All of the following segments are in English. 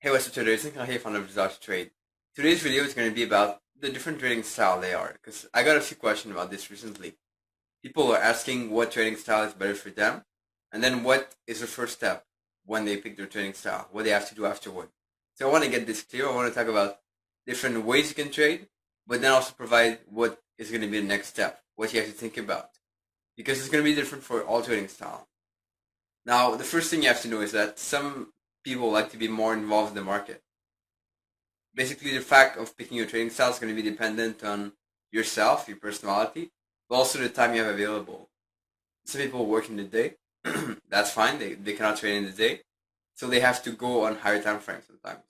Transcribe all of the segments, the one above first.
Hey, what's up traders? It's here from DesireToTRADE. Today's video is going to be about the different trading style they are, because I got a few questions about this recently. People are asking what trading style is better for them, and then what is the first step when they pick their trading style, what they have to do afterward. So I want to get this clear. I want to talk about different ways you can trade, but then also provide what is going to be the next step, what you have to think about, because it's going to be different for all trading style. Now, the first thing you have to know is that some people like to be more involved in the market. Basically, the fact of picking your trading style is going to be dependent on yourself, your personality, but also the time you have available. Some people work in the day. That's fine. They cannot trade in the day, so they have to go on higher time frames sometimes.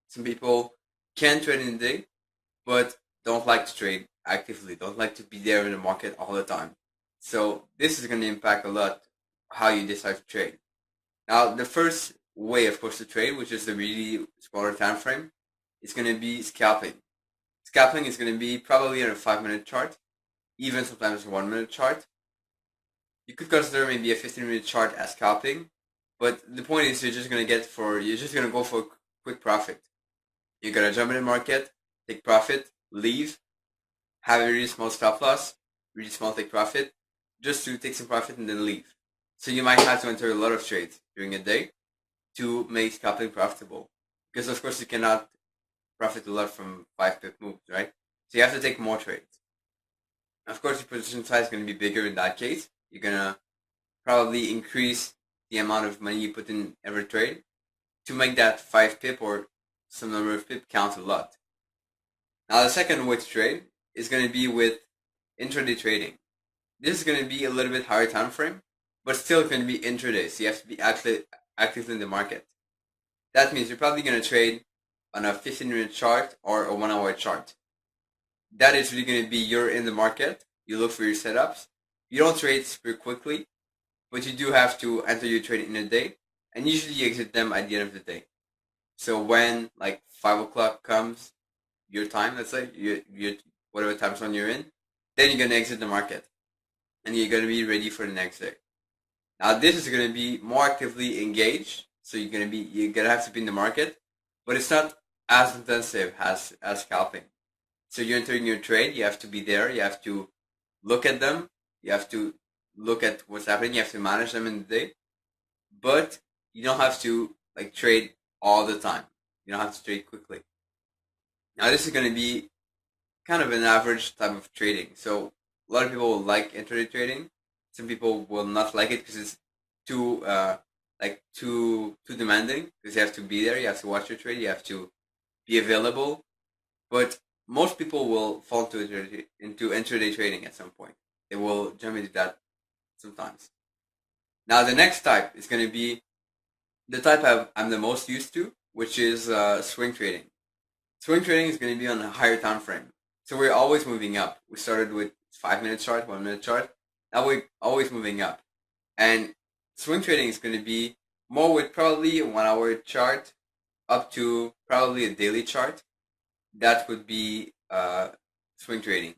Some people can trade in the day, but don't like to trade actively, don't like to be there in the market all the time. So this is going to impact a lot how you decide to trade. Now, the first way, of course, to trade, which is the really smaller time frame, is going to be scalping. Scalping is going to be probably on a 5-minute chart, even sometimes a 1-minute chart. You could consider maybe a 15-minute chart as scalping, but the point is you're just going to go for a quick profit. You're going to jump in the market, take profit, leave, have a really small stop loss, really small take profit, just to take some profit and then leave. So you might have to enter a lot of trades during a day to make scalping profitable, because of course you cannot profit a lot from 5-pip moves, right? So you have to take more trades. Of course, your position size is going to be bigger in that case. You're going to probably increase the amount of money you put in every trade to make that 5-pip or some number of pip count a lot. Now, the second way to trade is going to be with intraday trading. This is going to be a little bit higher time frame, but still going to be intraday, so you have to be active in the market. That means you're probably going to trade on a 15-minute chart or a 1-hour chart. That is really going to be you're in the market, you look for your setups. You don't trade super quickly, but you do have to enter your trade in a day, and usually you exit them at the end of the day. So when like 5 o'clock comes, your time, let's say, your whatever time zone you're in, then you're going to exit the market, and you're going to be ready for the next day. Now, this is going to be more actively engaged, so you're going to have to be in the market, but it's not as intensive as scalping. So you're entering your trade, you have to be there, you have to look at them, you have to look at what's happening, you have to manage them in the day, but you don't have to like trade all the time. You don't have to trade quickly. Now, this is going to be kind of an average type of trading. So a lot of people will like intraday trading. Some people will not like it because it's too demanding, because you have to be there, you have to watch your trade, you have to be available. But most people will fall into intraday trading at some point. They will jump into that sometimes. Now, the next type is going to be the type I'm the most used to, which is swing trading. Swing trading is going to be on a higher time frame. So we're always moving up. We started with 5-minute chart, 1-minute chart. Now we're always moving up. And swing trading is going to be more with probably a 1-hour chart up to probably a daily chart. That would be swing trading.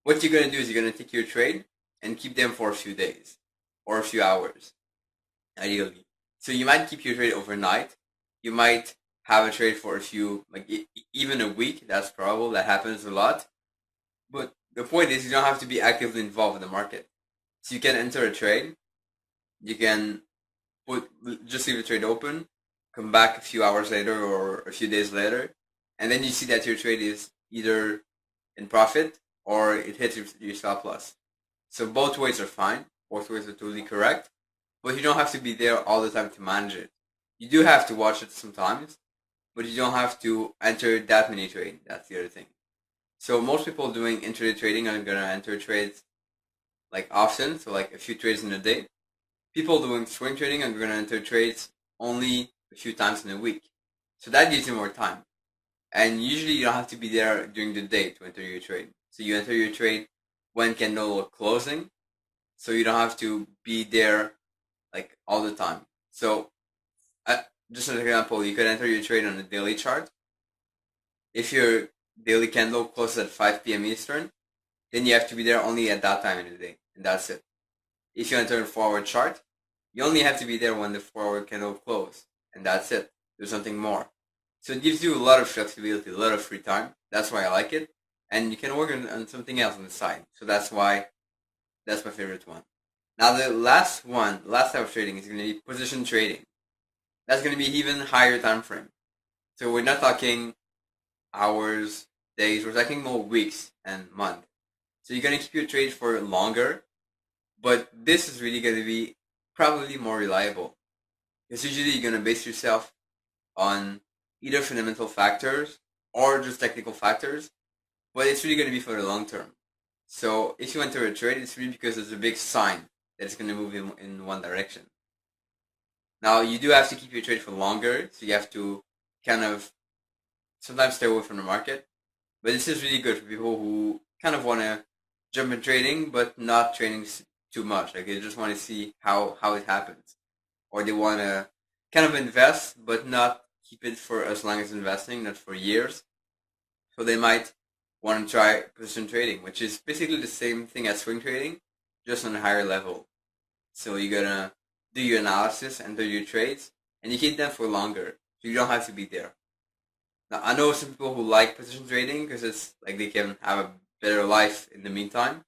What you're going to do is you're going to take your trade and keep them for a few days or a few hours, ideally. So you might keep your trade overnight. You might have a trade for a few, like even a week. That's probable. That happens a lot. But the point is you don't have to be actively involved in the market. So you can enter a trade. You can just leave the trade open, come back a few hours later or a few days later, and then you see that your trade is either in profit or it hits your stop loss. So both ways are fine. Both ways are totally correct. But you don't have to be there all the time to manage it. You do have to watch it sometimes, but you don't have to enter that many trades. That's the other thing. So most people doing intraday trading are going to enter trades like often, so like a few trades in a day. People doing swing trading are going to enter trades only a few times in a week. So that gives you more time. And usually you don't have to be there during the day to enter your trade. So you enter your trade when candle closing, so you don't have to be there like all the time. So just an example, you could enter your trade on a daily chart. If your daily candle closes at 5 p.m. Eastern, then you have to be there only at that time in the day, and that's it. If you enter a 4-hour chart, you only have to be there when the 4-hour candle closes, and that's it. There's nothing more. So it gives you a lot of flexibility, a lot of free time. That's why I like it. And you can work on something else on the side. So that's why that's my favorite one. Now the last type of trading is going to be position trading. That's going to be even higher time frame. So we're not talking hours, days, we're talking more weeks and months. So you're going to keep your trade for longer, but this is really going to be probably more reliable. Because usually you're going to base yourself on either fundamental factors or just technical factors, but it's really going to be for the long term. So if you enter a trade, it's really because there's a big sign that it's going to move in one direction. Now, you do have to keep your trade for longer, so you have to kind of sometimes stay away from the market. But this is really good for people who kind of want to jump in trading, but not trading too much. Like they just want to see how it happens. Or they want to kind of invest, but not keep it for as long as investing, not for years. So they might want to try position trading, which is basically the same thing as swing trading, just on a higher level. So you're going to do your analysis and do your trades, and you keep them for longer, so you don't have to be there. Now, I know some people who like position trading because it's like they can have a better life in the meantime.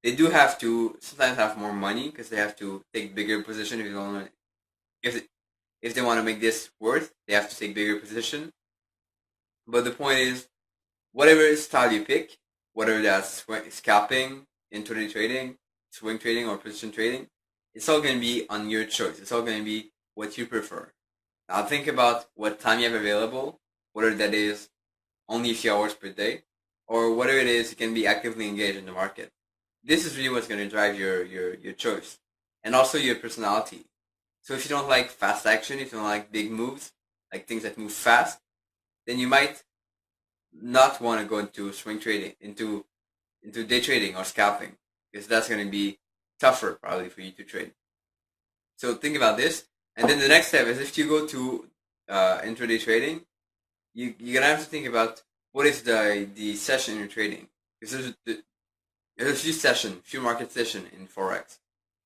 They do have to sometimes have more money because they have to take bigger position if they want to make this worth, they have to take bigger position. But the point is, whatever style you pick, whether that's scalping, intraday trading, swing trading, or position trading, it's all going to be on your choice. It's all going to be what you prefer. Now think about what time you have available, whether that is only a few hours per day, or whatever it is, you can be actively engaged in the market. This is really what's going to drive your choice, and also your personality. So if you don't like fast action, if you don't like big moves, like things that move fast, then you might not want to go into swing trading, into day trading or scalping, because that's going to be tougher probably for you to trade. So think about this, and then the next step is if you go to intraday trading, you're gonna have to think about what is the session you're trading, because there's a few market session in Forex.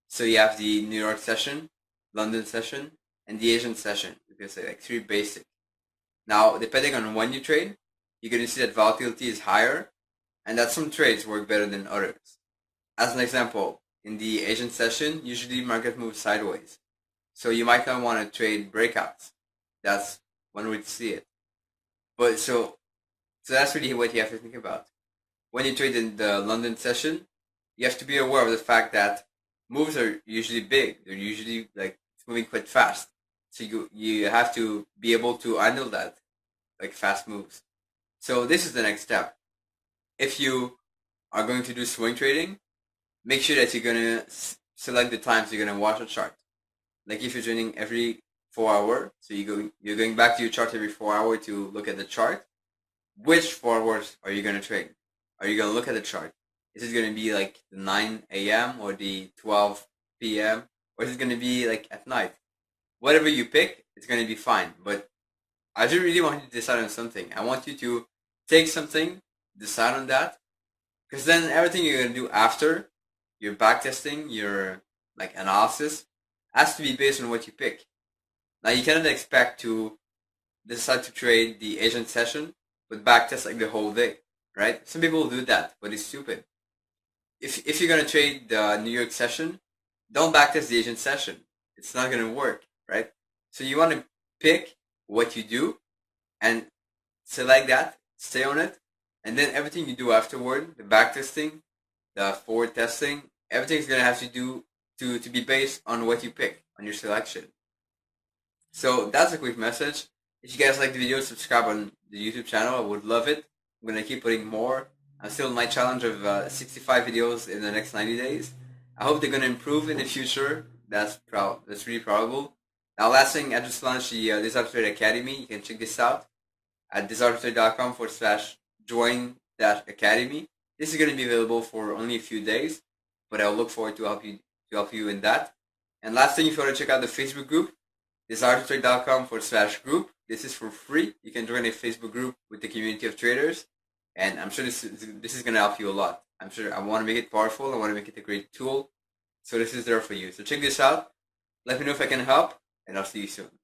So you have the New York session, London session, and the Asian session, because they're like three basic. Now, depending on when you trade, you're going to see that volatility is higher, and that some trades work better than others. As an example, in the Asian session, usually market moves sideways. So you might not want to trade breakouts. That's one way to see it. But so that's really what you have to think about. When you trade in the London session, you have to be aware of the fact that moves are usually big. They're usually like moving quite fast. So you have to be able to handle that, like fast moves. So this is the next step. If you are going to do swing trading, make sure that you're going to select the times you're going to watch a chart. Like if you're trading every 4 hours, so you're going back to your chart every 4 hours to look at the chart. Which 4 hours are you going to trade? Are you going to look at the chart? Is it going to be like the 9 a.m. or the 12 p.m. or is it going to be like at night? Whatever you pick, it's going to be fine. But I do really want you to decide on something. I want you to take something, decide on that, because then everything you're going to do after, your backtesting, your like analysis, has to be based on what you pick. Now you cannot expect to decide to trade the Asian session, but backtest like the whole day, right? Some people do that, but it's stupid. If you're going to trade the New York session, don't backtest the Asian session. It's not going to work, right? So you want to pick what you do and select that, stay on it, and then everything you do afterward, the backtesting, the forward testing, everything's going to have to do to be based on what you pick, on your selection. So that's a quick message. If you guys like the video, subscribe on the YouTube channel. I would love it. I'm going to keep putting more. I'm still on my challenge of 65 videos in the next 90 days. I hope they're going to improve in the future. That's really probable. Now, last thing, I just launched the DesireToTRADE Academy. You can check this out at DesireToTRADE.com/join-academy. This is going to be available for only a few days, but I'll look forward to help you in that. And last thing, if you want to check out the Facebook group, DesireToTRADE.com/group. This is for free. You can join a Facebook group with the community of traders, and I'm sure this is going to help you a lot. I'm sure I want to make it powerful. I want to make it a great tool. So this is there for you. So check this out. Let me know if I can help, and I'll see you soon.